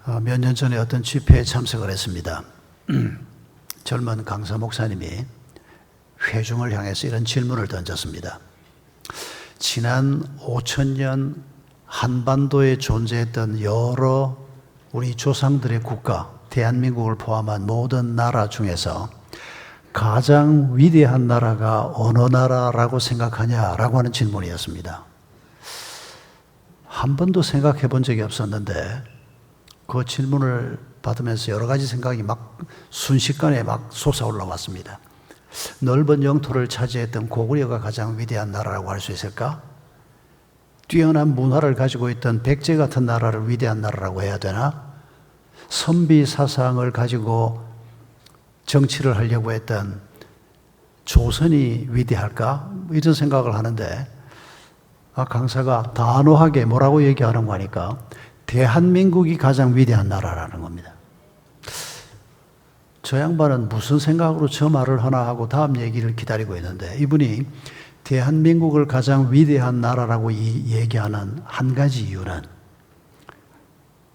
몇 년 전에 어떤 집회에 참석을 했습니다. 젊은 강사 목사님이 회중을 향해서 이런 질문을 던졌습니다. 지난 5,000년 한반도에 존재했던 여러 우리 조상들의 국가, 대한민국을 포함한 모든 나라 중에서 가장 위대한 나라가 어느 나라라고 생각하냐라고 하는 질문이었습니다. 한 번도 생각해 본 적이 없었는데 그 질문을 받으면서 여러 가지 생각이 막 순식간에 막 솟아올라왔습니다. 넓은 영토를 차지했던 고구려가 가장 위대한 나라라고 할 수 있을까? 뛰어난 문화를 가지고 있던 백제 같은 나라를 위대한 나라라고 해야 되나? 선비 사상을 가지고 정치를 하려고 했던 조선이 위대할까? 이런 생각을 하는데 강사가 단호하게 뭐라고 얘기하는 거니까 대한민국이 가장 위대한 나라라는 겁니다. 저 양반은 무슨 생각으로 저 말을 하나 하고 다음 얘기를 기다리고 있는데 이분이 대한민국을 가장 위대한 나라라고 얘기하는 한 가지 이유는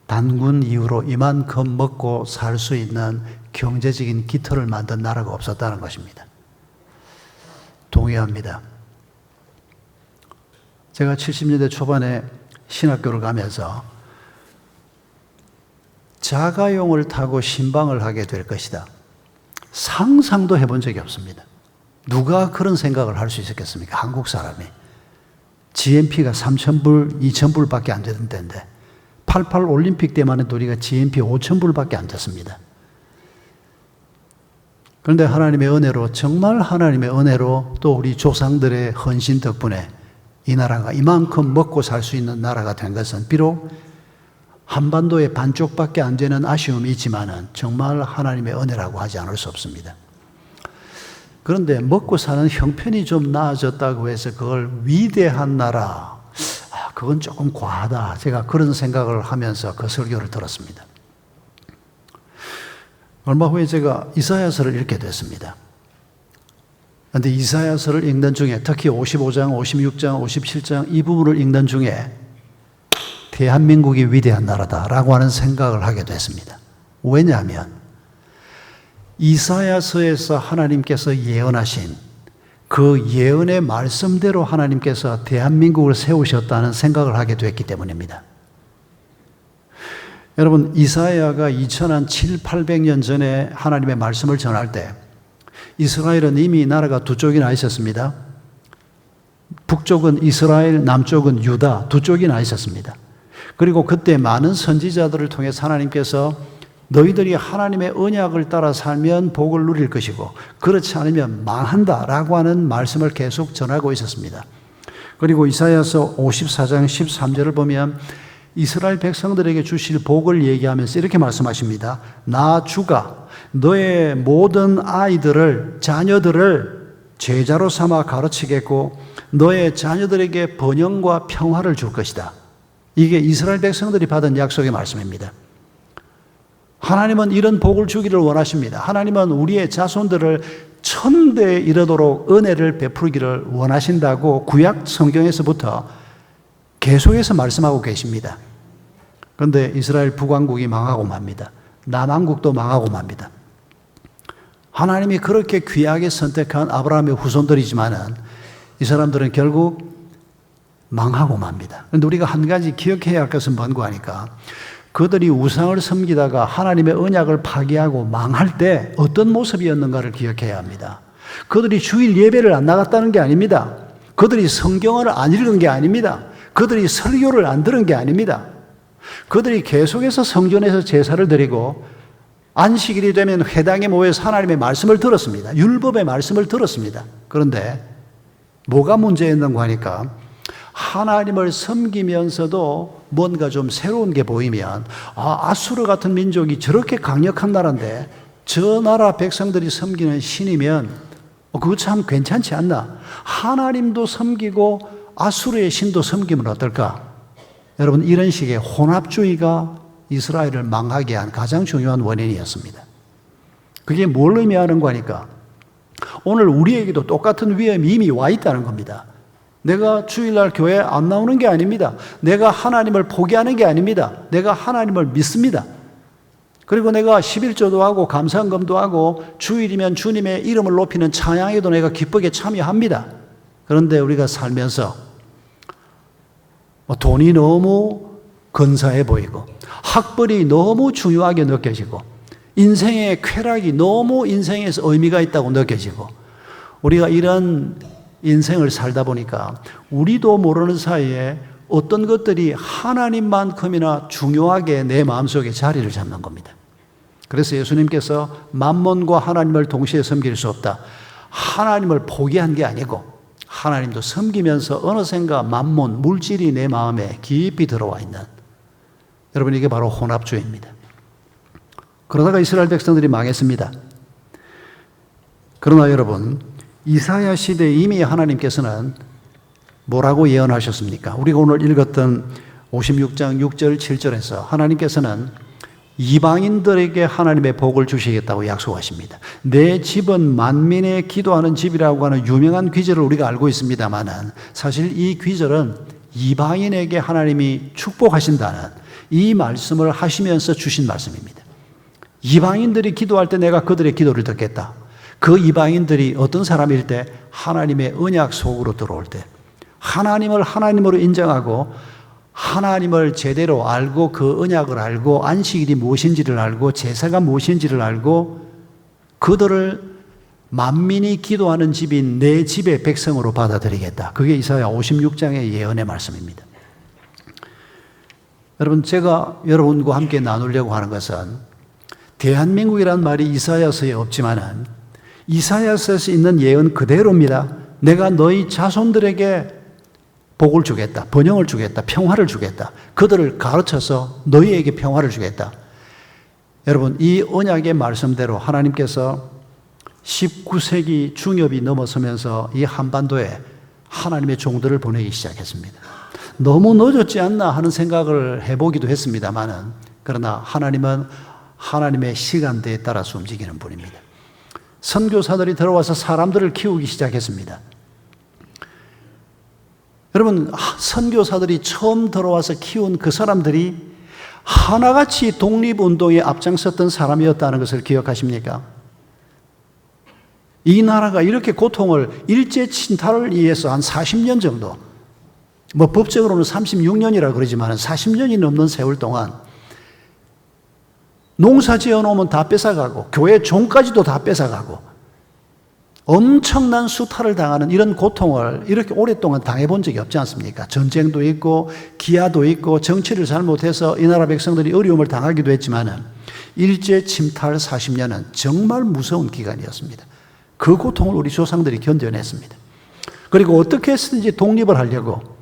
단군 이후로 이만큼 먹고 살 수 있는 경제적인 기틀을 만든 나라가 없었다는 것입니다. 동의합니다. 제가 70년대 초반에 신학교를 가면서 자가용을 타고 신방을 하게 될 것이다. 상상도 해본 적이 없습니다. 누가 그런 생각을 할 수 있었겠습니까? 한국 사람이. GNP가 3,000불, 2,000불밖에 안 되던 때인데 88 올림픽 때만 해도 우리가 GNP 5,000불밖에 안 됐습니다. 그런데 하나님의 은혜로, 정말 하나님의 은혜로 또 우리 조상들의 헌신 덕분에 이 나라가 이만큼 먹고 살 수 있는 나라가 된 것은 비록 한반도의 반쪽밖에 안 되는 아쉬움이 있지만은 정말 하나님의 은혜라고 하지 않을 수 없습니다. 그런데 먹고 사는 형편이 좀 나아졌다고 해서 그걸 위대한 나라, 그건 조금 과하다. 제가 그런 생각을 하면서 그 설교를 들었습니다. 얼마 후에 제가 이사야서를 읽게 됐습니다. 그런데 이사야서를 읽는 중에 특히 55장, 56장, 57장 이 부분을 읽는 중에 대한민국이 위대한 나라다라고 하는 생각을 하게 됐습니다. 왜냐하면 이사야서에서 하나님께서 예언하신 그 예언의 말씀대로 하나님께서 대한민국을 세우셨다는 생각을 하게 됐기 때문입니다. 여러분, 이사야가 2,700~800년 전에 하나님의 말씀을 전할 때 이스라엘은 이미 나라가 두 쪽이나 있었습니다. 북쪽은 이스라엘, 남쪽은 유다 두 쪽이나 있었습니다. 그리고 그때 많은 선지자들을 통해서 하나님께서 너희들이 하나님의 언약을 따라 살면 복을 누릴 것이고 그렇지 않으면 망한다라고 하는 말씀을 계속 전하고 있었습니다. 그리고 이사야서 54장 13절을 보면 이스라엘 백성들에게 주실 복을 얘기하면서 이렇게 말씀하십니다. 나 주가 너의 모든 아이들을, 자녀들을 제자로 삼아 가르치겠고 너의 자녀들에게 번영과 평화를 줄 것이다. 이게 이스라엘 백성들이 받은 약속의 말씀입니다. 하나님은 이런 복을 주기를 원하십니다. 하나님은 우리의 자손들을 천대에 이르도록 은혜를 베풀기를 원하신다고 구약 성경에서부터 계속해서 말씀하고 계십니다. 그런데 이스라엘 북왕국이 망하고 맙니다. 남왕국도 망하고 맙니다. 하나님이 그렇게 귀하게 선택한 아브라함의 후손들이지만은 이 사람들은 결국 망하고 맙니다. 그런데 우리가 한 가지 기억해야 할 것은 뭔가 하니까 그들이 우상을 섬기다가 하나님의 언약을 파기하고 망할 때 어떤 모습이었는가를 기억해야 합니다. 그들이 주일 예배를 안 나갔다는 게 아닙니다. 그들이 성경을 안 읽은 게 아닙니다. 그들이 설교를 안 들은 게 아닙니다. 그들이 계속해서 성전에서 제사를 드리고 안식일이 되면 회당에 모여서 하나님의 말씀을 들었습니다. 율법의 말씀을 들었습니다. 그런데 뭐가 문제였는가 하니까 하나님을 섬기면서도 뭔가 좀 새로운 게 보이면 아수르 같은 민족이 저렇게 강력한 나라인데 저 나라 백성들이 섬기는 신이면 그거 참 괜찮지 않나? 하나님도 섬기고 아수르의 신도 섬기면 어떨까? 여러분, 이런 식의 혼합주의가 이스라엘을 망하게 한 가장 중요한 원인이었습니다. 그게 뭘 의미하는 거니까 오늘 우리에게도 똑같은 위험이 이미 와 있다는 겁니다. 내가 주일날 교회에 안 나오는 게 아닙니다. 내가 하나님을 포기하는 게 아닙니다. 내가 하나님을 믿습니다. 그리고 내가 11조도 하고 감사헌금도 하고 주일이면 주님의 이름을 높이는 찬양에도 내가 기쁘게 참여합니다. 그런데 우리가 살면서 돈이 너무 근사해 보이고 학벌이 너무 중요하게 느껴지고 인생의 쾌락이 너무 인생에서 의미가 있다고 느껴지고 우리가 이런 인생을 살다 보니까 우리도 모르는 사이에 어떤 것들이 하나님만큼이나 중요하게 내 마음속에 자리를 잡는 겁니다. 그래서 예수님께서 만몬과 하나님을 동시에 섬길 수 없다. 하나님을 포기한 게 아니고 하나님도 섬기면서 어느샌가 만몬, 물질이 내 마음에 깊이 들어와 있는, 여러분 이게 바로 혼합주의입니다. 그러다가 이스라엘 백성들이 망했습니다. 그러나 여러분, 이사야 시대에 이미 하나님께서는 뭐라고 예언하셨습니까? 우리가 오늘 읽었던 56장 6절 7절에서 하나님께서는 이방인들에게 하나님의 복을 주시겠다고 약속하십니다. 내 집은 만민의 기도하는 집이라고 하는 유명한 귀절을 우리가 알고 있습니다만은 사실 이 귀절은 이방인에게 하나님이 축복하신다는 이 말씀을 하시면서 주신 말씀입니다. 이방인들이 기도할 때 내가 그들의 기도를 듣겠다. 그 이방인들이 어떤 사람일 때 하나님의 언약 속으로 들어올 때 하나님을 하나님으로 인정하고 하나님을 제대로 알고 그 언약을 알고 안식일이 무엇인지를 알고 제사가 무엇인지를 알고 그들을 만민이 기도하는 집인 내 집의 백성으로 받아들이겠다. 그게 이사야 56장의 예언의 말씀입니다. 여러분, 제가 여러분과 함께 나누려고 하는 것은 대한민국이란 말이 이사야서에 없지만은 이사야서에 있는 예언 그대로입니다. 내가 너희 자손들에게 복을 주겠다. 번영을 주겠다. 평화를 주겠다. 그들을 가르쳐서 너희에게 평화를 주겠다. 여러분, 이 언약의 말씀대로 하나님께서 19세기 중엽이 넘어서면서 이 한반도에 하나님의 종들을 보내기 시작했습니다. 너무 늦었지 않나 하는 생각을 해보기도 했습니다만은 그러나 하나님은 하나님의 시간대에 따라서 움직이는 분입니다. 선교사들이 들어와서 사람들을 키우기 시작했습니다. 여러분, 선교사들이 처음 들어와서 키운 그 사람들이 하나같이 독립운동에 앞장섰던 사람이었다는 것을 기억하십니까? 이 나라가 이렇게 고통을 일제 침탈을 위해서 한 40년 정도, 법적으로는 36년이라 그러지만 40년이 넘는 세월 동안 농사 지어놓으면 다 뺏어가고 교회 종까지도 다 뺏어가고 엄청난 수탈을 당하는 이런 고통을 이렇게 오랫동안 당해본 적이 없지 않습니까? 전쟁도 있고 기아도 있고 정치를 잘못해서 이 나라 백성들이 어려움을 당하기도 했지만은 일제 침탈 40년은 정말 무서운 기간이었습니다. 그 고통을 우리 조상들이 견뎌냈습니다. 그리고 어떻게 해서든지 독립을 하려고,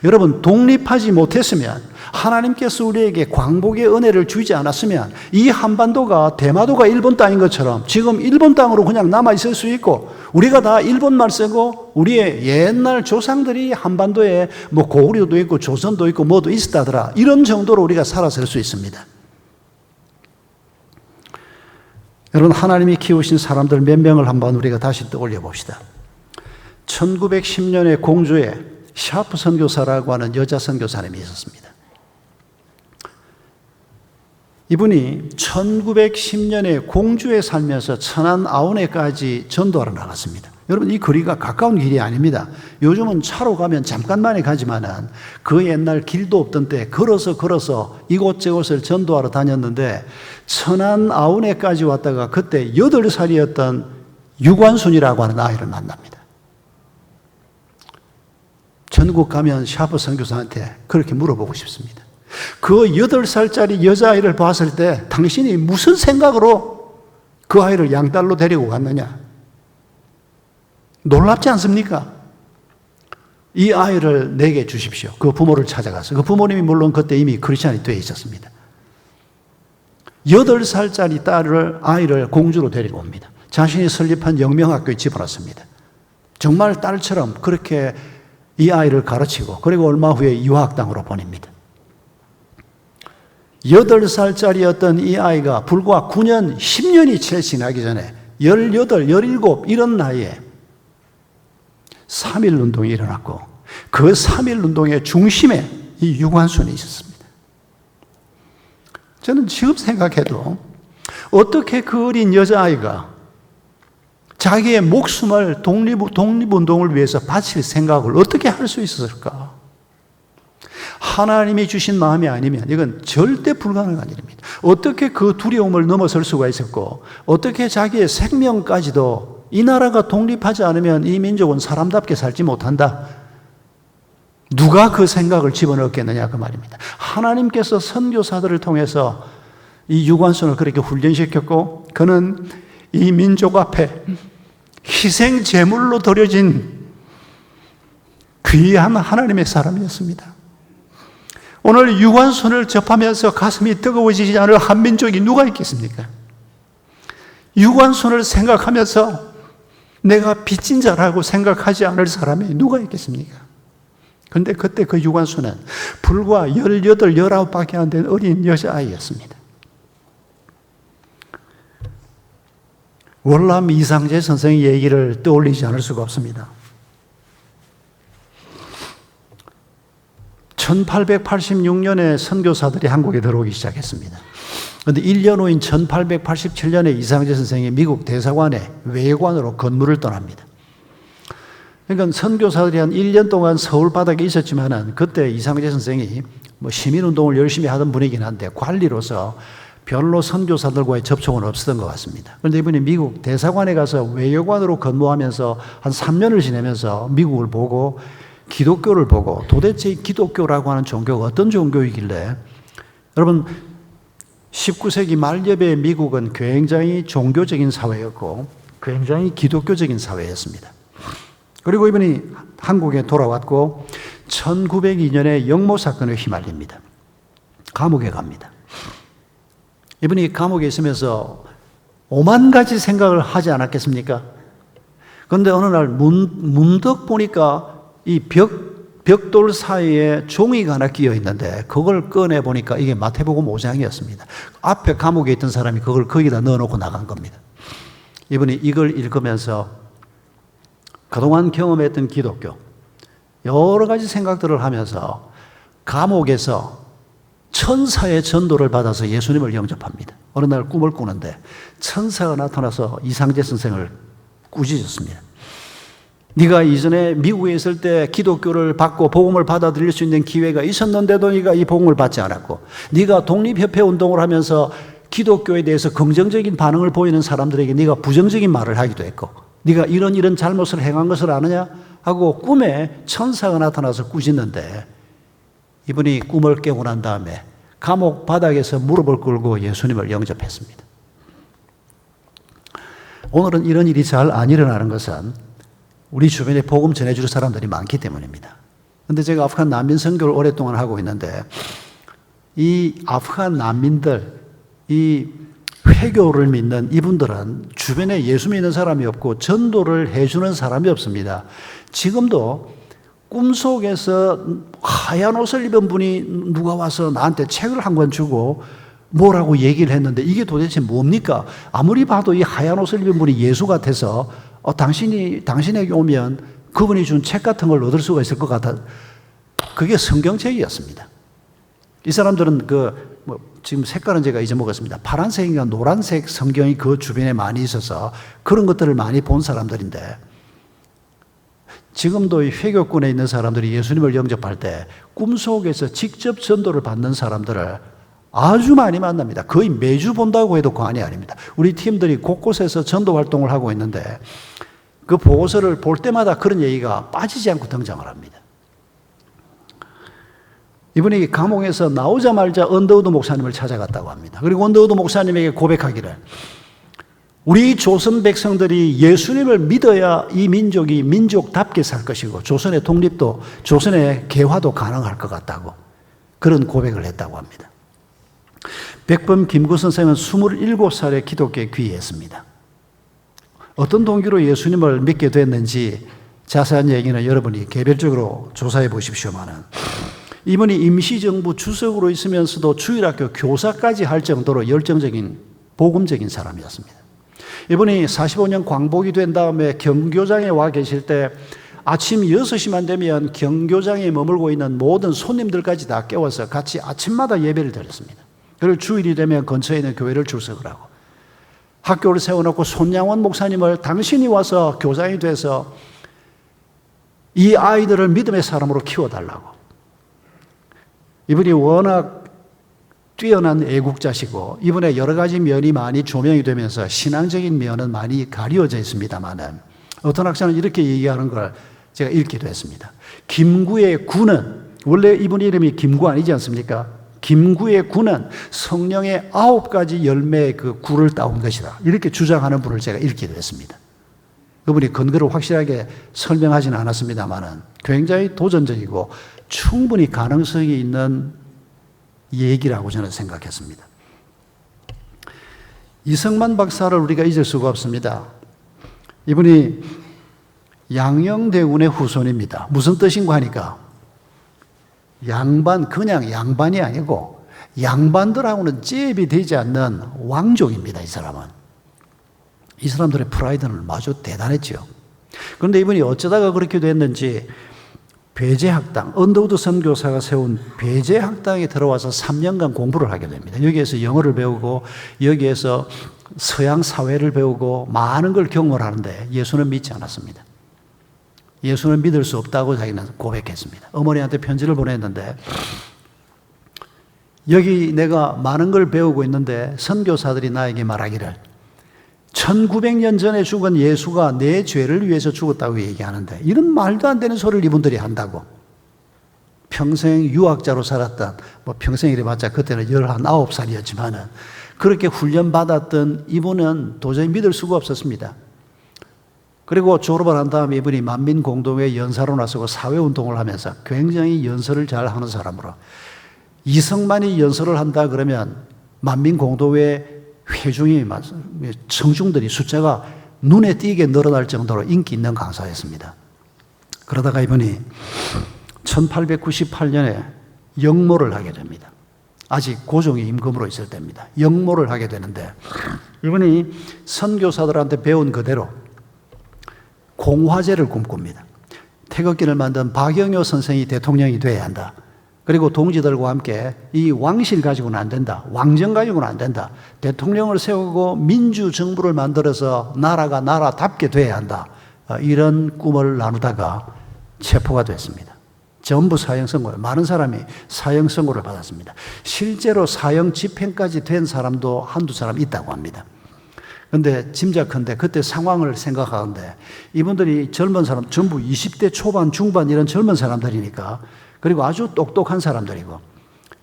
여러분, 독립하지 못했으면 하나님께서 우리에게 광복의 은혜를 주지 않았으면 이 한반도가 대마도가 일본 땅인 것처럼 지금 일본 땅으로 그냥 남아있을 수 있고 우리가 다 일본말 쓰고 우리의 옛날 조상들이 한반도에 고구려도 있고 조선도 있고 뭐도 있었다더라, 이런 정도로 우리가 살아설 수 있습니다. 여러분, 하나님이 키우신 사람들 몇 명을 한번 우리가 다시 떠올려 봅시다. 1910년에 공주에 샤프 선교사라고 하는 여자 선교사님이 있었습니다. 이분이 1910년에 공주에 살면서 천안 아우네까지 전도하러 나갔습니다. 여러분, 이 거리가 가까운 길이 아닙니다. 요즘은 차로 가면 잠깐만에 가지만은 그 옛날 길도 없던 때 걸어서 이곳저곳을 전도하러 다녔는데 천안 아우네까지 왔다가 그때 8살이었던 유관순이라고 하는 아이를 만납니다. 전국 가면 샤프 선교사한테 그렇게 물어보고 싶습니다. 그 8살짜리 여자아이를 봤을 때 당신이 무슨 생각으로 그 아이를 양딸로 데리고 갔느냐? 놀랍지 않습니까? 이 아이를 내게 주십시오. 그 부모를 찾아가서, 그 부모님이 물론 그때 이미 크리스찬이 되어 있었습니다. 8살짜리 아이를 공주로 데리고 옵니다. 자신이 설립한 영명학교에 집어넣습니다. 정말 딸처럼 그렇게 이 아이를 가르치고 그리고 얼마 후에 유학당으로 보냅니다. 8살짜리였던 이 아이가 불과 9년, 10년이 채 지나기 전에 18, 17 이런 나이에 3.1운동이 일어났고 그 3.1운동의 중심에 이 유관순이 있었습니다. 저는 지금 생각해도 어떻게 그 어린 여자아이가 자기의 목숨을 독립운동을 위해서 바칠 생각을 어떻게 할 수 있었을까? 하나님이 주신 마음이 아니면 이건 절대 불가능한 일입니다. 어떻게 그 두려움을 넘어설 수가 있었고, 어떻게 자기의 생명까지도 이 나라가 독립하지 않으면 이 민족은 사람답게 살지 못한다. 누가 그 생각을 집어넣었겠느냐 그 말입니다. 하나님께서 선교사들을 통해서 이 유관순을 그렇게 훈련시켰고, 그는 이 민족 앞에 희생 제물로 드려진 귀한 하나님의 사람이었습니다. 오늘 유관순을 접하면서 가슴이 뜨거워지지 않을 한민족이 누가 있겠습니까? 유관순을 생각하면서 내가 빚진 자라고 생각하지 않을 사람이 누가 있겠습니까? 그런데 그때 그 유관순은 불과 18, 19밖에 안 된 어린 여자아이였습니다. 월남 이상재 선생의 얘기를 떠올리지 않을 수가 없습니다. 1886년에 선교사들이 한국에 들어오기 시작했습니다. 그런데 1년 후인 1887년에 이상재 선생이 미국 대사관에 외관으로 건물을 떠납니다. 그러니까 선교사들이 한 1년 동안 서울 바닥에 있었지만은 그때 이상재 선생이 시민운동을 열심히 하던 분이긴 한데 관리로서 별로 선교사들과의 접촉은 없었던 것 같습니다. 그런데 이분이 미국 대사관에 가서 외교관으로 근무하면서 한 3년을 지내면서 미국을 보고 기독교를 보고 도대체 기독교라고 하는 종교가 어떤 종교이길래, 여러분 19세기 말엽의 미국은 굉장히 종교적인 사회였고 굉장히 기독교적인 사회였습니다. 그리고 이분이 한국에 돌아왔고 1902년에 영모 사건에 휘말립니다. 감옥에 갑니다. 이분이 감옥에 있으면서 5만 가지 생각을 하지 않았겠습니까? 그런데 어느 날 문득 보니까 이 벽돌 사이에 종이가 하나 끼어 있는데 그걸 꺼내 보니까 이게 마태복음 5장이었습니다. 앞에 감옥에 있던 사람이 그걸 거기다 넣어놓고 나간 겁니다. 이분이 이걸 읽으면서 그동안 경험했던 기독교, 여러 가지 생각들을 하면서 감옥에서 천사의 전도를 받아서 예수님을 영접합니다. 어느 날 꿈을 꾸는데 천사가 나타나서 이상재 선생을 꾸짖었습니다. 네가 이전에 미국에 있을 때 기독교를 받고 복음을 받아들일 수 있는 기회가 있었는데도 네가 이 복음을 받지 않았고, 네가 독립협회 운동을 하면서 기독교에 대해서 긍정적인 반응을 보이는 사람들에게 네가 부정적인 말을 하기도 했고, 네가 이런 잘못을 행한 것을 아느냐 하고 꿈에 천사가 나타나서 꾸짖는데, 이분이 꿈을 깨고 난 다음에 감옥 바닥에서 무릎을 꿇고 예수님을 영접했습니다. 오늘은 이런 일이 잘 안 일어나는 것은 우리 주변에 복음 전해줄 사람들이 많기 때문입니다. 그런데 제가 아프간 난민 선교를 오랫동안 하고 있는데 이 아프간 난민들, 이 회교를 믿는 이분들은 주변에 예수 믿는 사람이 없고 전도를 해주는 사람이 없습니다. 지금도 꿈속에서 하얀 옷을 입은 분이 누가 와서 나한테 책을 한 권 주고 뭐라고 얘기를 했는데 이게 도대체 뭡니까? 아무리 봐도 이 하얀 옷을 입은 분이 예수 같아서 당신에게 오면 그분이 준 책 같은 걸 얻을 수가 있을 것 같아. 그게 성경책이었습니다. 이 사람들은 지금 색깔은 제가 잊어먹었습니다. 파란색인가 노란색 성경이 그 주변에 많이 있어서 그런 것들을 많이 본 사람들인데, 지금도 이 회교권에 있는 사람들이 예수님을 영접할 때 꿈속에서 직접 전도를 받는 사람들을 아주 많이 만납니다. 거의 매주 본다고 해도 과언이 아닙니다. 우리 팀들이 곳곳에서 전도 활동을 하고 있는데 그 보고서를 볼 때마다 그런 얘기가 빠지지 않고 등장을 합니다. 이분이 감옥에서 나오자마자 언더우드 목사님을 찾아갔다고 합니다. 그리고 언더우드 목사님에게 고백하기를, 우리 조선 백성들이 예수님을 믿어야 이 민족이 민족답게 살 것이고 조선의 독립도 조선의 개화도 가능할 것 같다고 그런 고백을 했다고 합니다. 백범 김구 선생은 27살에 기독교에 귀의했습니다. 어떤 동기로 예수님을 믿게 됐는지 자세한 얘기는 여러분이 개별적으로 조사해 보십시오만은, 이분이 임시정부 주석으로 있으면서도 주일학교 교사까지 할 정도로 열정적인 복음적인 사람이었습니다. 이분이 45년 광복이 된 다음에 경교장에 와 계실 때 아침 6시만 되면 경교장에 머물고 있는 모든 손님들까지 다 깨워서 같이 아침마다 예배를 드렸습니다. 그리고 주일이 되면 근처에 있는 교회를 출석을 하고 학교를 세워놓고 손양원 목사님을 당신이 와서 교장이 돼서 이 아이들을 믿음의 사람으로 키워달라고. 이분이 워낙 뛰어난 애국자시고 이분의 여러 가지 면이 많이 조명이 되면서 신앙적인 면은 많이 가려져 있습니다만은 어떤 학자는 이렇게 얘기하는 걸 제가 읽기도 했습니다. 김구의 구는, 원래 이분 이름이 김구 아니지 않습니까? 김구의 구는 성령의 9가지 열매의 그 구를 따온 것이다. 이렇게 주장하는 분을 제가 읽기도 했습니다. 그분이 근거를 확실하게 설명하지는 않았습니다만은 굉장히 도전적이고 충분히 가능성이 있는 얘기라고 저는 생각했습니다. 이성만 박사를 우리가 잊을 수가 없습니다. 이분이 양녕대운의 후손입니다. 무슨 뜻인가 하니까 양반, 그냥 양반이 아니고 양반들하고는 잽이 되지 않는 왕족입니다. 이 사람은. 이 사람들의 프라이드는 아주 대단했죠. 그런데 이분이 어쩌다가 그렇게 됐는지 배제학당, 언더우드 선교사가 세운 배제학당에 들어와서 3년간 공부를 하게 됩니다. 여기에서 영어를 배우고 여기에서 서양 사회를 배우고 많은 걸 경험을 하는데 예수는 믿지 않았습니다. 예수는 믿을 수 없다고 자기는 고백했습니다. 어머니한테 편지를 보냈는데 여기 내가 많은 걸 배우고 있는데 선교사들이 나에게 말하기를 1900년 전에 죽은 예수가 내 죄를 위해서 죽었다고 얘기하는데 이런 말도 안 되는 소리를 이분들이 한다고. 평생 유학자로 살았던, 평생 이래봤자 그때는 19살이었지만은 그렇게 훈련받았던 이분은 도저히 믿을 수가 없었습니다. 그리고 졸업을 한 다음에 이분이 만민공동회 연사로 나서고 사회운동을 하면서 굉장히 연설을 잘 하는 사람으로 이성만이 연설을 한다 그러면 만민공동회 회중이 청중들이 숫자가 눈에 띄게 늘어날 정도로 인기 있는 강사였습니다. 그러다가 이분이 1898년에 역모를 하게 됩니다. 아직 고종이 임금으로 있을 때입니다. 역모를 하게 되는데 이분이 선교사들한테 배운 그대로 공화제를 꿈꿉니다. 태극기를 만든 박영효 선생이 대통령이 돼야 한다. 그리고 동지들과 함께 이 왕실 가지고는 안 된다. 왕정 가지고는 안 된다. 대통령을 세우고 민주정부를 만들어서 나라가 나라답게 돼야 한다. 이런 꿈을 나누다가 체포가 됐습니다. 전부 사형선고를, 많은 사람이 사형선고를 받았습니다. 실제로 사형 집행까지 된 사람도 한두 사람 있다고 합니다. 그런데 짐작컨대 그때 상황을 생각하는데 이분들이 젊은 사람, 전부 20대 초반, 중반 이런 젊은 사람들이니까 그리고 아주 똑똑한 사람들이고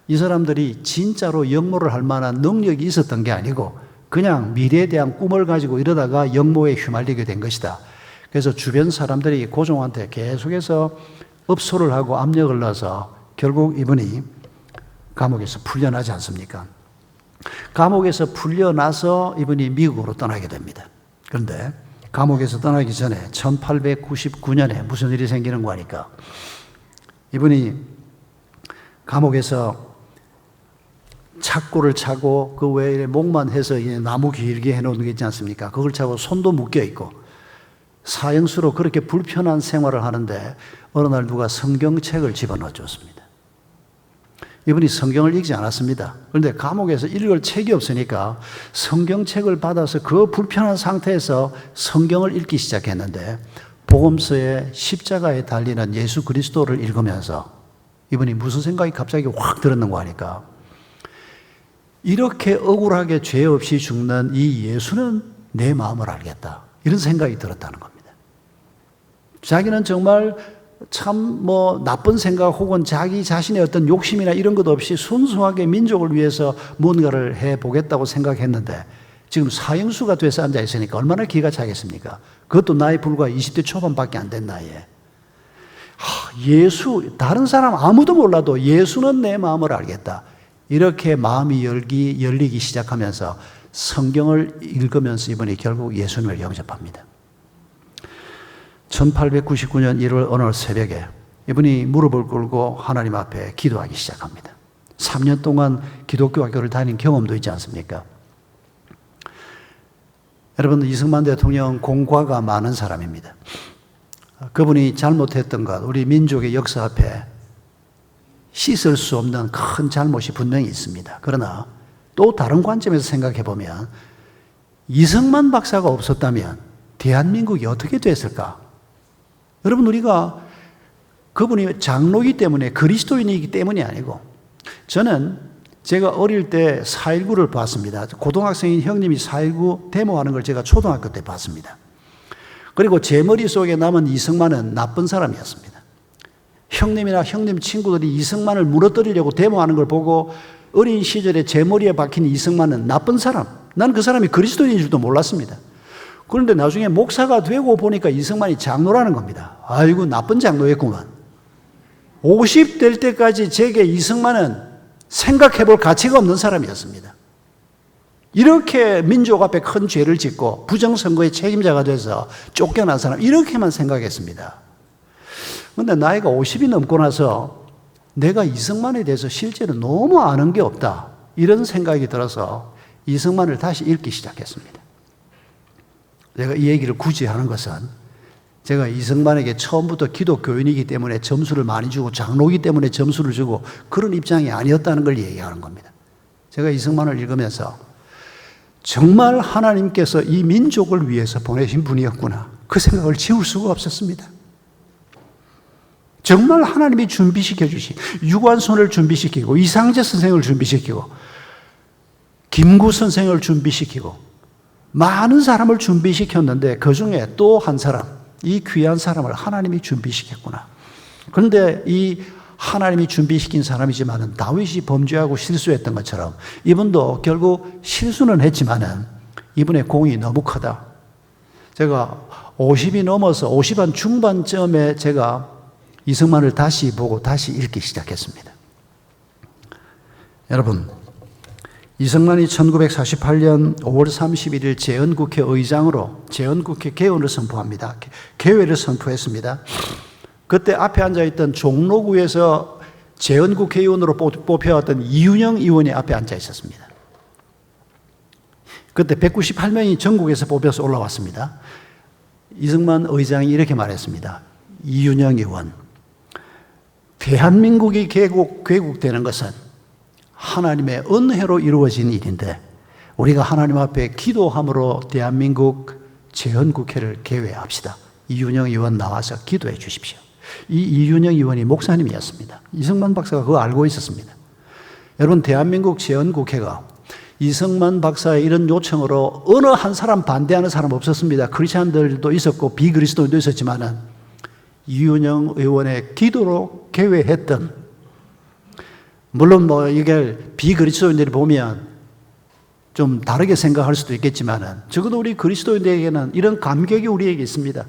이 사람들이 진짜로 역모를 할 만한 능력이 있었던 게 아니고 그냥 미래에 대한 꿈을 가지고 이러다가 역모에 휘말리게 된 것이다. 그래서 주변 사람들이 고종한테 계속해서 업소를 하고 압력을 넣어서 결국 이분이 감옥에서 풀려나지 않습니까? 감옥에서 풀려나서 이분이 미국으로 떠나게 됩니다. 그런데 감옥에서 떠나기 전에 1899년에 무슨 일이 생기는 거 하니까 이분이 감옥에서 착고를 차고 그 외에 목만 해서 나무 길게 해놓은 게 있지 않습니까? 그걸 차고 손도 묶여 있고 사형수로 그렇게 불편한 생활을 하는데 어느 날 누가 성경책을 집어넣어 줬습니다. 이분이 성경을 읽지 않았습니다. 그런데 감옥에서 읽을 책이 없으니까 성경책을 받아서 그 불편한 상태에서 성경을 읽기 시작했는데 복음서에 십자가에 달리는 예수 그리스도를 읽으면서 이분이 무슨 생각이 갑자기 확 들었는가 하니까 이렇게 억울하게 죄 없이 죽는 이 예수는 내 마음을 알겠다. 이런 생각이 들었다는 겁니다. 자기는 정말 참 나쁜 생각 혹은 자기 자신의 어떤 욕심이나 이런 것 없이 순수하게 민족을 위해서 뭔가를 해보겠다고 생각했는데 지금 사형수가 돼서 앉아 있으니까 얼마나 기가 차겠습니까? 그것도 나이 불과 20대 초반밖에 안 된 나이에. 예수, 다른 사람 아무도 몰라도 예수는 내 마음을 알겠다. 이렇게 마음이 열리기 시작하면서 성경을 읽으면서 이분이 결국 예수님을 영접합니다. 1899년 1월 어느 새벽에 이분이 무릎을 꿇고 하나님 앞에 기도하기 시작합니다. 3년 동안 기독교 학교를 다닌 경험도 있지 않습니까? 여러분, 이승만 대통령은 공과가 많은 사람입니다. 그분이 잘못했던 것, 우리 민족의 역사 앞에 씻을 수 없는 큰 잘못이 분명히 있습니다. 그러나 또 다른 관점에서 생각해 보면 이승만 박사가 없었다면 대한민국이 어떻게 됐을까? 여러분, 우리가 그분이 장로이기 때문에, 그리스도인이기 때문이 아니고, 저는 제가 어릴 때 4.19를 봤습니다. 고등학생인 형님이 4.19 데모하는 걸 제가 초등학교 때 봤습니다. 그리고 제 머릿속에 남은 이승만은 나쁜 사람이었습니다. 형님이나 형님 친구들이 이승만을 무너뜨리려고 데모하는 걸 보고 어린 시절에 제 머리에 박힌 이승만은 나쁜 사람, 나는 그 사람이 그리스도인인 줄도 몰랐습니다. 그런데 나중에 목사가 되고 보니까 이승만이 장로라는 겁니다. 아이고, 나쁜 장로였구만. 50 될 때까지 제게 이승만은 생각해 볼 가치가 없는 사람이었습니다. 이렇게 민족 앞에 큰 죄를 짓고 부정선거의 책임자가 돼서 쫓겨난 사람, 이렇게만 생각했습니다. 그런데 나이가 50이 넘고 나서 내가 이승만에 대해서 실제로 너무 아는 게 없다, 이런 생각이 들어서 이승만을 다시 읽기 시작했습니다. 제가 이 얘기를 굳이 하는 것은 제가 이승만에게 처음부터 기독교인이기 때문에 점수를 많이 주고 장로이기 때문에 점수를 주고 그런 입장이 아니었다는 걸 얘기하는 겁니다. 제가 이승만을 읽으면서 정말 하나님께서 이 민족을 위해서 보내신 분이었구나, 그 생각을 지울 수가 없었습니다. 정말 하나님이 준비시켜 주신, 유관순을 준비시키고 이상재 선생을 준비시키고 김구 선생을 준비시키고 많은 사람을 준비시켰는데 그중에 또 한 사람, 이 귀한 사람을 하나님이 준비시켰구나. 그런데 이 하나님이 준비시킨 사람이지만은 다윗이 범죄하고 실수했던 것처럼 이분도 결국 실수는 했지만은 이분의 공이 너무 크다. 제가 50이 넘어서 50한 중반쯤에 제가 이승만을 다시 보고 다시 읽기 시작했습니다. 여러분, 이승만이 1948년 5월 31일 재헌국회 의장으로 재헌국회 개원을 선포합니다. 개회를 선포했습니다. 그때 앞에 앉아있던 종로구에서 재헌국회의원으로 뽑혀왔던 이윤영 의원이 앞에 앉아 있었습니다. 그때 198명이 전국에서 뽑혀서 올라왔습니다. 이승만 의장이 이렇게 말했습니다. 이윤영 의원, 대한민국이 개국되는 것은 하나님의 은혜로 이루어진 일인데 우리가 하나님 앞에 기도함으로 대한민국 재헌국회를 개회합시다. 이윤영 의원 나와서 기도해 주십시오. 이 이윤영 의원이 목사님이었습니다. 이승만 박사가 그거 알고 있었습니다. 여러분, 대한민국 재헌국회가 이승만 박사의 이런 요청으로 어느 한 사람 반대하는 사람 없었습니다. 크리스찬들도 있었고 비그리스도인도 있었지만은 이윤영 의원의 기도로 개회했던, 물론 이게 비그리스도인들이 보면 좀 다르게 생각할 수도 있겠지만은 적어도 우리 그리스도인들에게는 이런 감격이 우리에게 있습니다.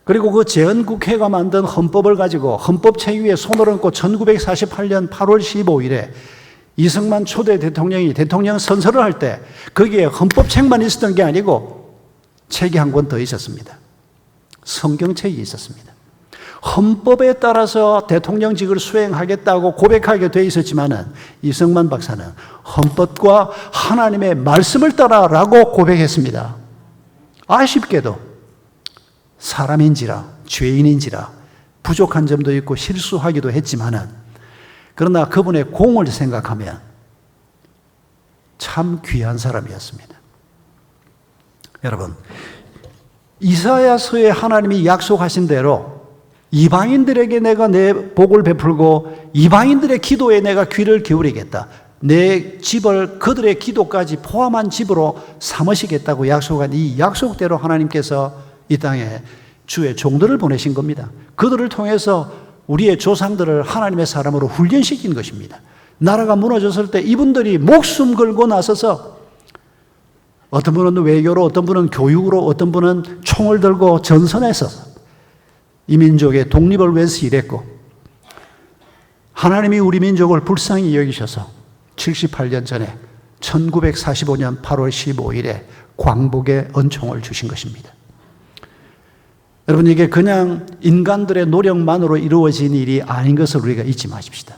그리고 그 재헌국회가 만든 헌법을 가지고 헌법책 위에 손을 얹고 1948년 8월 15일에 이승만 초대 대통령이 대통령 선서를 할 때 거기에 헌법책만 있었던 게 아니고 책이 한 권 더 있었습니다. 성경책이 있었습니다. 헌법에 따라서 대통령직을 수행하겠다고 고백하게 돼 있었지만은 이승만 박사는 헌법과 하나님의 말씀을 따라라고 고백했습니다. 아쉽게도 사람인지라 죄인인지라 부족한 점도 있고 실수하기도 했지만은 그러나 그분의 공을 생각하면 참 귀한 사람이었습니다. 여러분, 이사야서에 하나님이 약속하신 대로 이방인들에게 내가 내 복을 베풀고 이방인들의 기도에 내가 귀를 기울이겠다. 내 집을 그들의 기도까지 포함한 집으로 삼으시겠다고 약속한 이 약속대로 하나님께서 이 땅에 주의 종들을 보내신 겁니다. 그들을 통해서 우리의 조상들을 하나님의 사람으로 훈련시킨 것입니다. 나라가 무너졌을 때 이분들이 목숨 걸고 나서서 어떤 분은 외교로, 어떤 분은 교육으로, 어떤 분은 총을 들고 전선에서 이 민족의 독립을 위해서 일했고 하나님이 우리 민족을 불쌍히 여기셔서 78년 전에 1945년 8월 15일에 광복의 은총을 주신 것입니다. 여러분, 이게 그냥 인간들의 노력만으로 이루어진 일이 아닌 것을 우리가 잊지 마십시다.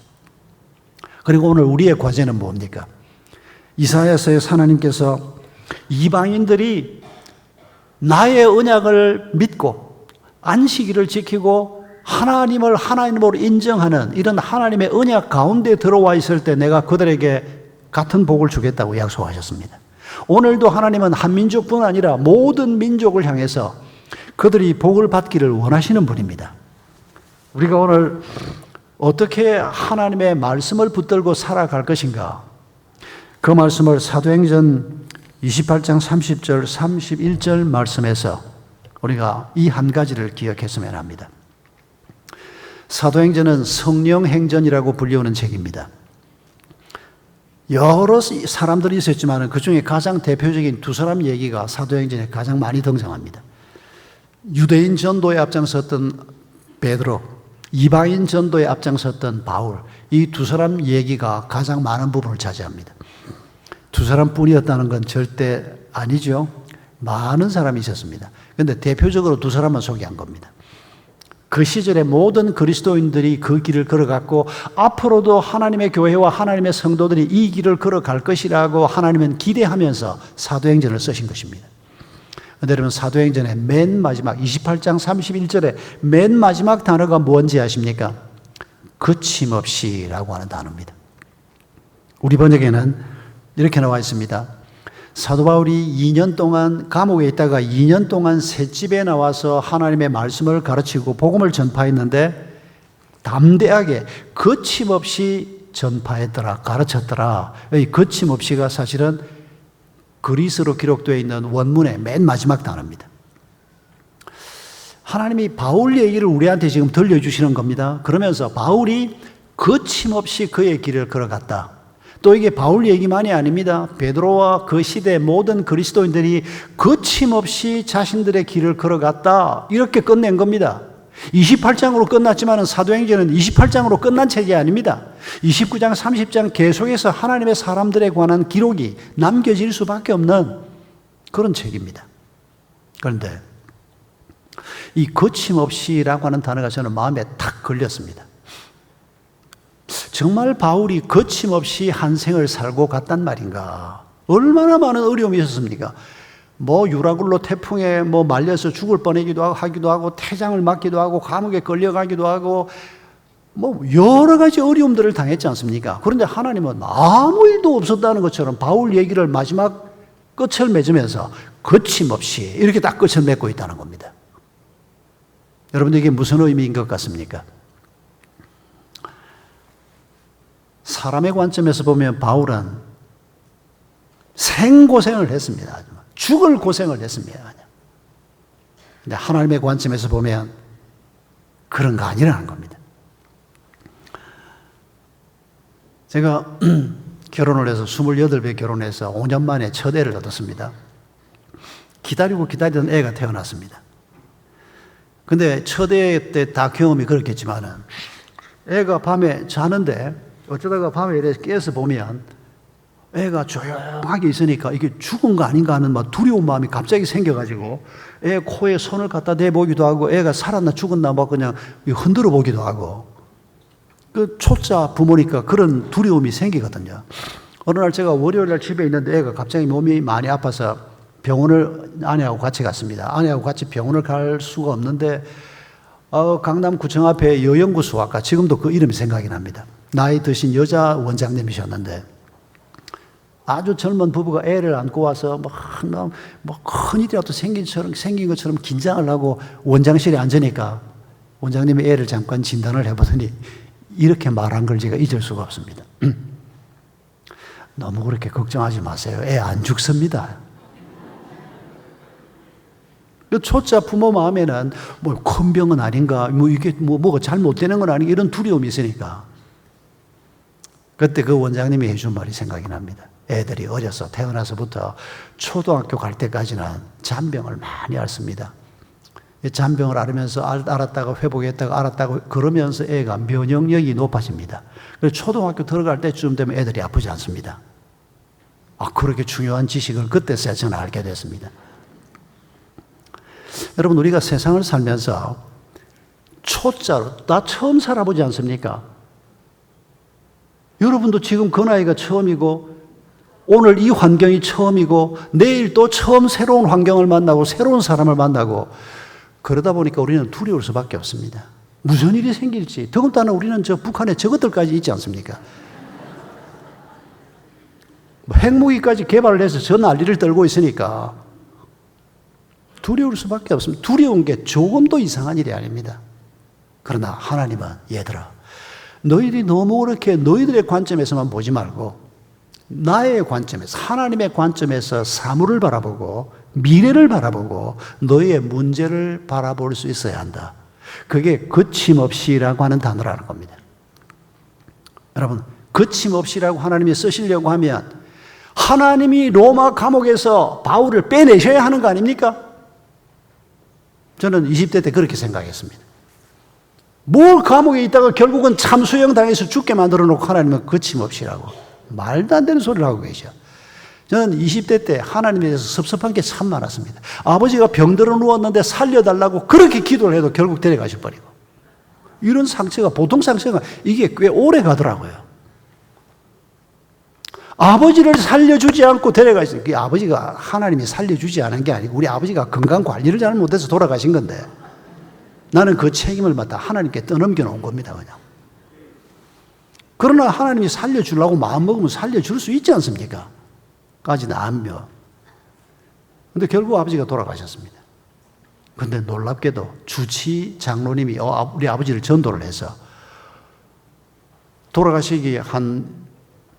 그리고 오늘 우리의 과제는 뭡니까? 이사야서에 하나님께서 이방인들이 나의 언약을 믿고 안식일을 지키고 하나님을 하나님으로 인정하는 이런 하나님의 언약 가운데 들어와 있을 때 내가 그들에게 같은 복을 주겠다고 약속하셨습니다. 오늘도 하나님은 한 민족뿐 아니라 모든 민족을 향해서 그들이 복을 받기를 원하시는 분입니다. 우리가 오늘 어떻게 하나님의 말씀을 붙들고 살아갈 것인가? 그 말씀을 사도행전 28장 30절, 31절 말씀에서 우리가 이 한 가지를 기억했으면 합니다. 사도행전은 성령행전이라고 불리우는 책입니다. 여러 사람들이 있었지만 그 중에 가장 대표적인 두 사람 얘기가 사도행전에 가장 많이 등장합니다. 유대인 전도에 앞장섰던 베드로, 이방인 전도에 앞장섰던 바울, 이 두 사람 얘기가 가장 많은 부분을 차지합니다. 두 사람뿐이었다는 건 절대 아니죠. 많은 사람이 있었습니다. 그런데 대표적으로 두 사람만 소개한 겁니다. 그 시절의 모든 그리스도인들이 그 길을 걸어갔고 앞으로도 하나님의 교회와 하나님의 성도들이 이 길을 걸어갈 것이라고 하나님은 기대하면서 사도행전을 쓰신 것입니다. 그런데 여러분, 사도행전의 맨 마지막 28장 31절에 맨 마지막 단어가 뭔지 아십니까? 거침없이라고 하는 단어입니다. 우리 번역에는 이렇게 나와 있습니다. 사도 바울이 2년 동안 감옥에 있다가 2년 동안 셋집에 나와서 하나님의 말씀을 가르치고 복음을 전파했는데 담대하게 거침없이 전파했더라, 가르쳤더라. 이 거침없이가 사실은 그리스로 기록되어 있는 원문의 맨 마지막 단어입니다. 하나님이 바울 얘기를 우리한테 지금 들려주시는 겁니다. 그러면서 바울이 거침없이 그의 길을 걸어갔다. 또 이게 바울 얘기만이 아닙니다. 베드로와 그 시대 모든 그리스도인들이 거침없이 자신들의 길을 걸어갔다. 이렇게 끝낸 겁니다. 28장으로 끝났지만 사도행전은 28장으로 끝난 책이 아닙니다. 29장, 30장 계속해서 하나님의 사람들에 관한 기록이 남겨질 수밖에 없는 그런 책입니다. 그런데 이 거침없이라고 하는 단어가 저는 마음에 탁 걸렸습니다. 정말 바울이 거침없이 한 생을 살고 갔단 말인가? 얼마나 많은 어려움이 있었습니까? 유라굴로 태풍에 말려서 죽을 뻔하기도 하고 태장을 맞기도 하고 감옥에 끌려가기도 하고 여러 가지 어려움들을 당했지 않습니까? 그런데 하나님은 아무 일도 없었다는 것처럼 바울 얘기를 마지막 끝을 맺으면서 거침없이 이렇게 딱 끝을 맺고 있다는 겁니다. 여러분, 이게 무슨 의미인 것 같습니까? 사람의 관점에서 보면 바울은 생고생을 했습니다. 죽을 고생을 했습니다. 근데 하나님의 관점에서 보면 그런 거 아니라는 겁니다. 제가 결혼을 해서 28배 결혼해서 5년 만에 첫 애를 얻었습니다. 기다리고 기다리던 애가 태어났습니다. 근데 첫 애 때 다 경험이 그렇겠지만은 애가 밤에 자는데 어쩌다가 밤에 이렇게 깨서 보면 애가 조용하게 있으니까 이게 죽은 거 아닌가 하는 두려운 마음이 갑자기 생겨가지고 애 코에 손을 갖다 대보기도 하고 애가 살았나 죽었나 그냥 흔들어 보기도 하고 그 초짜 부모니까 그런 두려움이 생기거든요. 어느 날 제가 월요일 날 집에 있는데 애가 갑자기 몸이 많이 아파서 병원을 아내하고 같이 갔습니다. 아내하고 같이 병원을 갈 수가 없는데 강남구청 앞에 여연구소학과 지금도 그 이름이 생각이 납니다. 나이 드신 여자 원장님이셨는데 아주 젊은 부부가 애를 안고 와서 큰일이라도 생긴 것처럼 긴장을 하고 원장실에 앉으니까 원장님이 애를 잠깐 진단을 해보더니 이렇게 말한 걸 제가 잊을 수가 없습니다. 너무 그렇게 걱정하지 마세요. 애 안 죽습니다. 초짜 부모 마음에는 큰 병은 아닌가, 이게 뭐가 잘못되는 건 아닌가 이런 두려움이 있으니까 그때 그 원장님이 해준 말이 생각이 납니다. 애들이 어려서 태어나서부터 초등학교 갈 때까지는 잔병을 많이 앓습니다. 잔병을 앓으면서 알았다가 회복했다가 알았다가 그러면서 애가 면역력이 높아집니다. 그래서 초등학교 들어갈 때쯤 되면 애들이 아프지 않습니다. 그렇게 중요한 지식을 그때서야 저는 알게 됐습니다. 여러분, 우리가 세상을 살면서 초짜로 나 처음 살아보지 않습니까? 여러분도 지금 그 나이가 처음이고 오늘 이 환경이 처음이고 내일 또 처음 새로운 환경을 만나고 새로운 사람을 만나고 그러다 보니까 우리는 두려울 수밖에 없습니다. 무슨 일이 생길지. 더군다나 우리는 북한에 저것들까지 있지 않습니까? 핵무기까지 개발을 해서 저 난리를 떨고 있으니까 두려울 수밖에 없습니다. 두려운 게 조금도 이상한 일이 아닙니다. 그러나 하나님은 얘들아, 너희들이 너무 그렇게 너희들의 관점에서만 보지 말고 나의 관점에서, 하나님의 관점에서 사물을 바라보고 미래를 바라보고 너희의 문제를 바라볼 수 있어야 한다. 그게 거침없이라고 하는 단어라는 겁니다. 여러분, 거침없이라고 하나님이 쓰시려고 하면 하나님이 로마 감옥에서 바울을 빼내셔야 하는 거 아닙니까? 저는 20대 때 그렇게 생각했습니다. 뭘 감옥에 있다가 결국은 참수형 당해서 죽게 만들어 놓고 하나님은 거침없이라고. 말도 안 되는 소리를 하고 계셔. 저는 20대 때 하나님에 대해서 섭섭한 게 참 많았습니다. 아버지가 병들어 누웠는데 살려달라고 그렇게 기도를 해도 결국 데려가셔 버리고. 이런 상처가, 보통 상처가 이게 꽤 오래 가더라고요. 아버지를 살려주지 않고 데려가신, 그 아버지가 하나님이 살려주지 않은 게 아니고 우리 아버지가 건강 관리를 잘 못해서 돌아가신 건데 나는 그 책임을 맡아 하나님께 떠넘겨 놓은 겁니다, 그냥. 그러나 하나님이 살려주려고 마음먹으면 살려줄 수 있지 않습니까? 까지는 안며. 근데 결국 아버지가 돌아가셨습니다. 근데 놀랍게도 주치 장로님이 우리 아버지를 전도를 해서 돌아가시기 한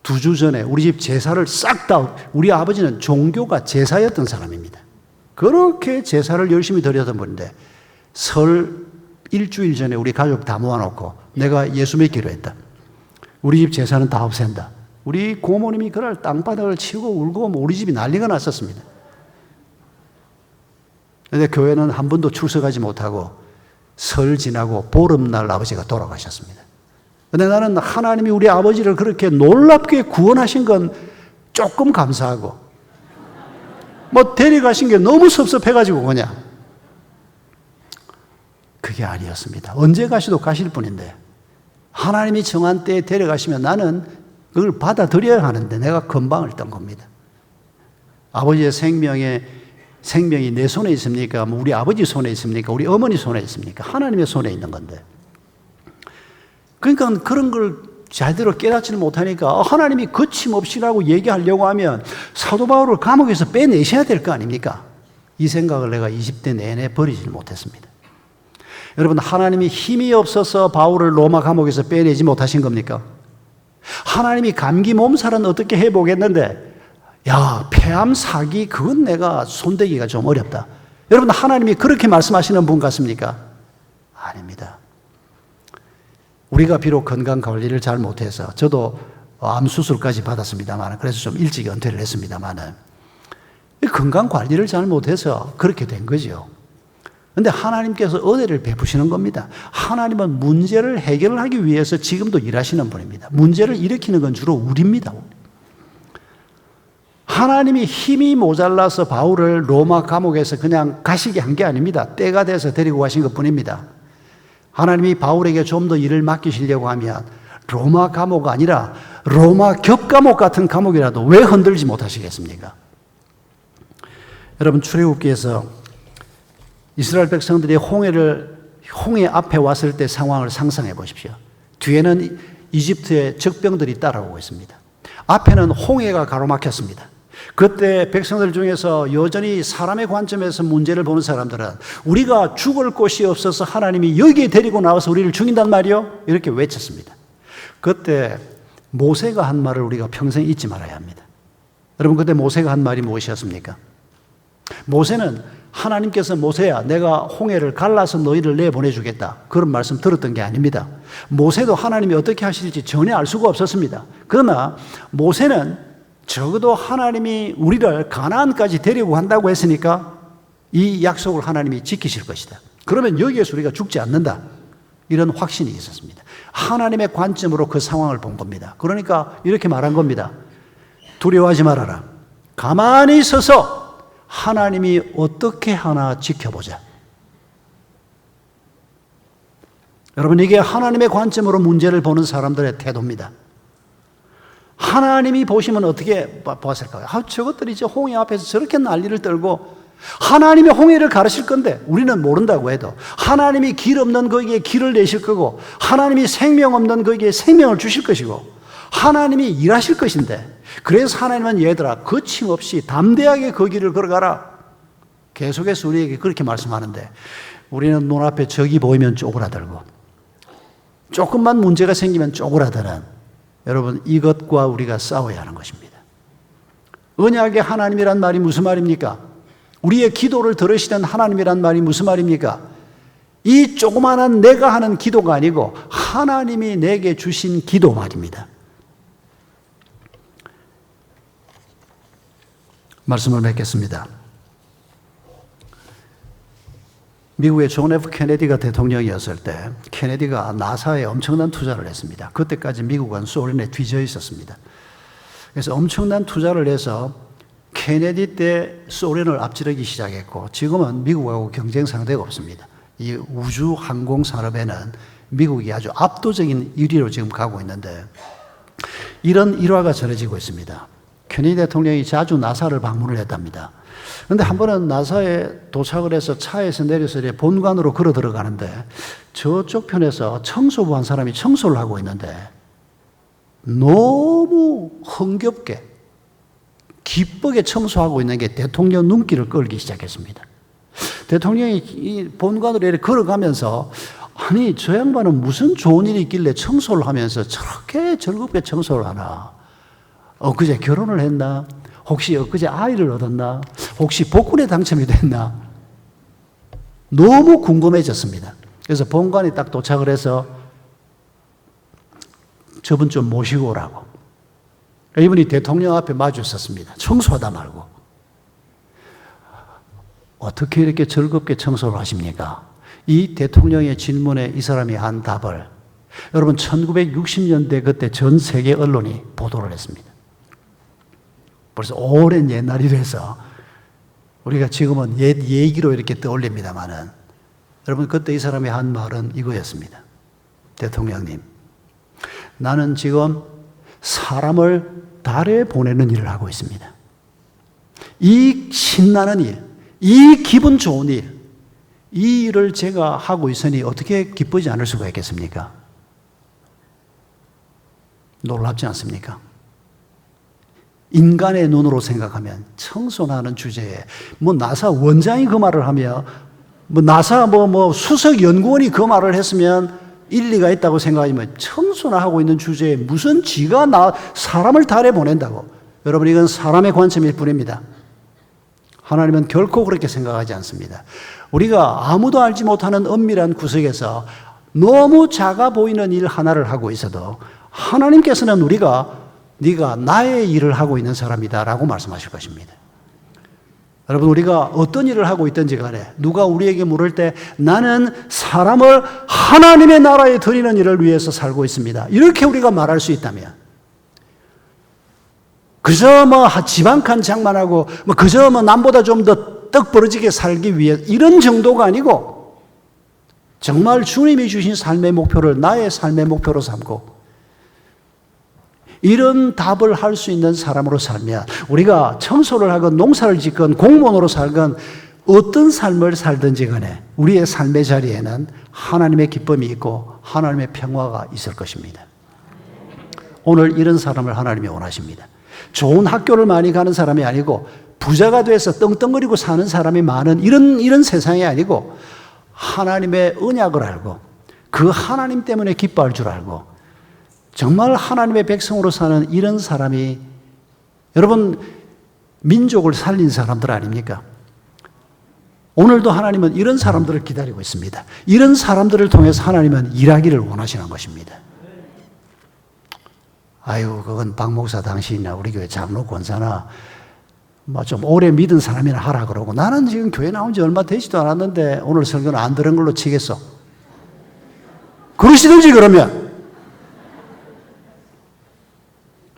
2주 전에 우리 집 제사를 싹 다, 우리 아버지는 종교가 제사였던 사람입니다. 그렇게 제사를 열심히 드렸던 분인데 설 일주일 전에 우리 가족 다 모아놓고 내가 예수 믿기로 했다. 우리 집 제사는 다 없앤다. 우리 고모님이 그날 땅바닥을 치고 울고 우리 집이 난리가 났었습니다. 그런데 교회는 한 번도 출석하지 못하고 설 지나고 보름날 아버지가 돌아가셨습니다. 근데 나는 하나님이 우리 아버지를 그렇게 놀랍게 구원하신 건 조금 감사하고, 데려가신 게 너무 섭섭해가지고 그냥. 그게 아니었습니다. 언제 가시도 가실 분인데, 하나님이 정한 때에 데려가시면 나는 그걸 받아들여야 하는데 내가 건방을 떤 겁니다. 아버지의 생명이 내 손에 있습니까? 우리 아버지 손에 있습니까? 우리 어머니 손에 있습니까? 하나님의 손에 있는 건데. 그러니까 그런 걸 제대로 깨닫지를 못하니까 하나님이 거침없이라고 얘기하려고 하면 사도 바울을 감옥에서 빼내셔야 될 거 아닙니까? 이 생각을 내가 20대 내내 버리지 못했습니다. 여러분, 하나님이 힘이 없어서 바울을 로마 감옥에서 빼내지 못하신 겁니까? 하나님이 감기 몸살은 어떻게 해보겠는데, 야, 폐암 사기 그건 내가 손대기가 좀 어렵다. 여러분, 하나님이 그렇게 말씀하시는 분 같습니까? 아닙니다. 우리가 비록 건강 관리를 잘 못해서, 저도 암 수술까지 받았습니다만, 그래서 좀 일찍 은퇴를 했습니다만, 건강 관리를 잘 못해서 그렇게 된 거죠. 그런데 하나님께서 은혜를 베푸시는 겁니다. 하나님은 문제를 해결하기 위해서 지금도 일하시는 분입니다. 문제를 일으키는 건 주로 우리입니다. 하나님이 힘이 모자라서 바울을 로마 감옥에서 그냥 가시게 한 게 아닙니다. 때가 돼서 데리고 가신 것 뿐입니다. 하나님이 바울에게 좀 더 일을 맡기시려고 하면 로마 감옥 아니라 로마 겹감옥 같은 감옥이라도 왜 흔들지 못하시겠습니까? 여러분, 출애굽기에서 이스라엘 백성들이 홍해 앞에 왔을 때 상황을 상상해 보십시오. 뒤에는 이집트의 적병들이 따라오고 있습니다. 앞에는 홍해가 가로막혔습니다. 그때 백성들 중에서 여전히 사람의 관점에서 문제를 보는 사람들은 우리가 죽을 곳이 없어서 하나님이 여기에 데리고 나와서 우리를 죽인단 말이요? 이렇게 외쳤습니다. 그때 모세가 한 말을 우리가 평생 잊지 말아야 합니다. 여러분, 그때 모세가 한 말이 무엇이었습니까? 모세는 하나님께서 모세야, 내가 홍해를 갈라서 너희를 내보내주겠다, 그런 말씀 들었던 게 아닙니다. 모세도 하나님이 어떻게 하실지 전혀 알 수가 없었습니다. 그러나 모세는 적어도 하나님이 우리를 가나안까지 데리고 간다고 했으니까 이 약속을 하나님이 지키실 것이다. 그러면 여기에서 우리가 죽지 않는다, 이런 확신이 있었습니다. 하나님의 관점으로 그 상황을 본 겁니다. 그러니까 이렇게 말한 겁니다. 두려워하지 말아라. 가만히 서서 하나님이 어떻게 하나 지켜보자. 여러분, 이게 하나님의 관점으로 문제를 보는 사람들의 태도입니다. 하나님이 보시면 어떻게 보았을까요? 저것들이 저 홍해 앞에서 저렇게 난리를 떨고 하나님이 홍해를 가르칠 건데 우리는 모른다고 해도 하나님이 길 없는 거기에 길을 내실 거고 하나님이 생명 없는 거기에 생명을 주실 것이고 하나님이 일하실 것인데, 그래서 하나님은 얘들아 거침없이 담대하게 그 길을 걸어가라. 계속해서 우리에게 그렇게 말씀하는데, 우리는 눈앞에 적이 보이면 쪼그라들고 조금만 문제가 생기면 쪼그라드는, 여러분, 이것과 우리가 싸워야 하는 것입니다. 언약의 하나님이란 말이 무슨 말입니까? 우리의 기도를 들으시는 하나님이란 말이 무슨 말입니까? 이 조그마한 내가 하는 기도가 아니고 하나님이 내게 주신 기도 말입니다. 말씀을 맺겠습니다. 미국의 존 F 케네디가 대통령이었을 때 케네디가 나사에 엄청난 투자를 했습니다. 그때까지 미국은 소련에 뒤져 있었습니다. 그래서 엄청난 투자를 해서 케네디 때 소련을 앞지르기 시작했고, 지금은 미국하고 경쟁 상대가 없습니다. 이 우주 항공 산업에는 미국이 아주 압도적인 1위로 지금 가고 있는데, 이런 일화가 전해지고 있습니다. 케네디 대통령이 자주 나사를 방문을 했답니다. 그런데 한 번은 나사에 도착을 해서 차에서 내려서 본관으로 걸어 들어가는데, 저쪽 편에서 청소부 한 사람이 청소를 하고 있는데 너무 흥겹게 기쁘게 청소하고 있는 게 대통령 눈길을 끌기 시작했습니다. 대통령이 이 본관으로 이렇게 걸어가면서, 아니 저 양반은 무슨 좋은 일이 있길래 청소를 하면서 저렇게 즐겁게 청소를 하나? 엊그제 결혼을 했나? 혹시 엊그제 아이를 얻었나? 혹시 복권에 당첨이 됐나? 너무 궁금해졌습니다. 그래서 본관이 딱 도착을 해서 저분 좀 모시고 오라고. 이분이 대통령 앞에 마주 섰습니다. 청소하다 말고. 어떻게 이렇게 즐겁게 청소를 하십니까? 이 대통령의 질문에 이 사람이 한 답을, 여러분 1960년대 그때 전 세계 언론이 보도를 했습니다. 벌써 오랜 옛날이라서 우리가 지금은 옛 얘기로 이렇게 떠올립니다만은, 여러분 그때 이 사람이 한 말은 이거였습니다. 대통령님, 나는 지금 사람을 달에 보내는 일을 하고 있습니다. 이 신나는 일, 이 기분 좋은 일, 이 일을 제가 하고 있으니 어떻게 기쁘지 않을 수가 있겠습니까? 놀랍지 않습니까? 인간의 눈으로 생각하면 청소나 하는 주제에 뭐 나사 원장이 그 말을 하며 뭐 나사 수석 연구원이 그 말을 했으면 일리가 있다고 생각하지만, 청소나 하고 있는 주제에 무슨 지가 사람을 달에 보낸다고. 여러분, 이건 사람의 관점일 뿐입니다. 하나님은 결코 그렇게 생각하지 않습니다. 우리가 아무도 알지 못하는 은밀한 구석에서 너무 작아 보이는 일 하나를 하고 있어도 하나님께서는 네가 나의 일을 하고 있는 사람이다 라고 말씀하실 것입니다. 여러분, 우리가 어떤 일을 하고 있든지 간에 누가 우리에게 물을 때 나는 사람을 하나님의 나라에 드리는 일을 위해서 살고 있습니다, 이렇게 우리가 말할 수 있다면, 그저 집 한 칸 장만하고 그저 남보다 좀 더 떡 벌어지게 살기 위해 이런 정도가 아니고, 정말 주님이 주신 삶의 목표를 나의 삶의 목표로 삼고 이런 답을 할 수 있는 사람으로 살면, 우리가 청소를 하건 농사를 짓건 공무원으로 살건 어떤 삶을 살든지 간에 우리의 삶의 자리에는 하나님의 기쁨이 있고 하나님의 평화가 있을 것입니다. 오늘 이런 사람을 하나님이 원하십니다. 좋은 학교를 많이 가는 사람이 아니고 부자가 돼서 떵떵거리고 사는 사람이 많은 이런 세상이 아니고, 하나님의 언약을 알고 그 하나님 때문에 기뻐할 줄 알고 정말 하나님의 백성으로 사는 이런 사람이, 여러분, 민족을 살린 사람들 아닙니까? 오늘도 하나님은 이런 사람들을 기다리고 있습니다. 이런 사람들을 통해서 하나님은 일하기를 원하시는 것입니다. 아유, 그건 박 목사 당신이나 우리 교회 장로 권사나 좀 오래 믿은 사람이나 하라 그러고, 나는 지금 교회 나온 지 얼마 되지도 않았는데 오늘 설교는 안 들은 걸로 치겠어. 그러시든지 그러면.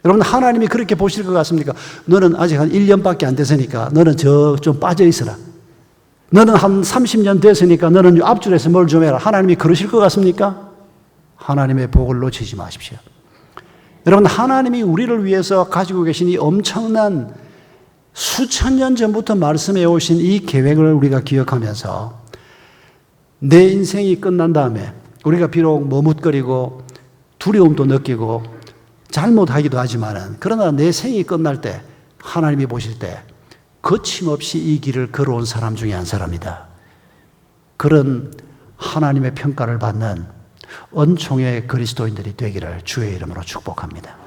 여러분, 하나님이 그렇게 보실 것 같습니까? 너는 아직 한 1년밖에 안 됐으니까 너는 좀 빠져 있어라. 너는 한 30년 됐으니까 너는 앞줄에서 뭘 좀 해라. 하나님이 그러실 것 같습니까? 하나님의 복을 놓치지 마십시오. 여러분, 하나님이 우리를 위해서 가지고 계신 이 엄청난 수천 년 전부터 말씀해 오신 이 계획을 우리가 기억하면서 내 인생이 끝난 다음에 우리가 비록 머뭇거리고 두려움도 느끼고 잘못하기도 하지만은 그러나 내 생이 끝날 때 하나님이 보실 때 거침없이 이 길을 걸어온 사람 중에 한 사람이다. 그런 하나님의 평가를 받는 은총의 그리스도인들이 되기를 주의 이름으로 축복합니다.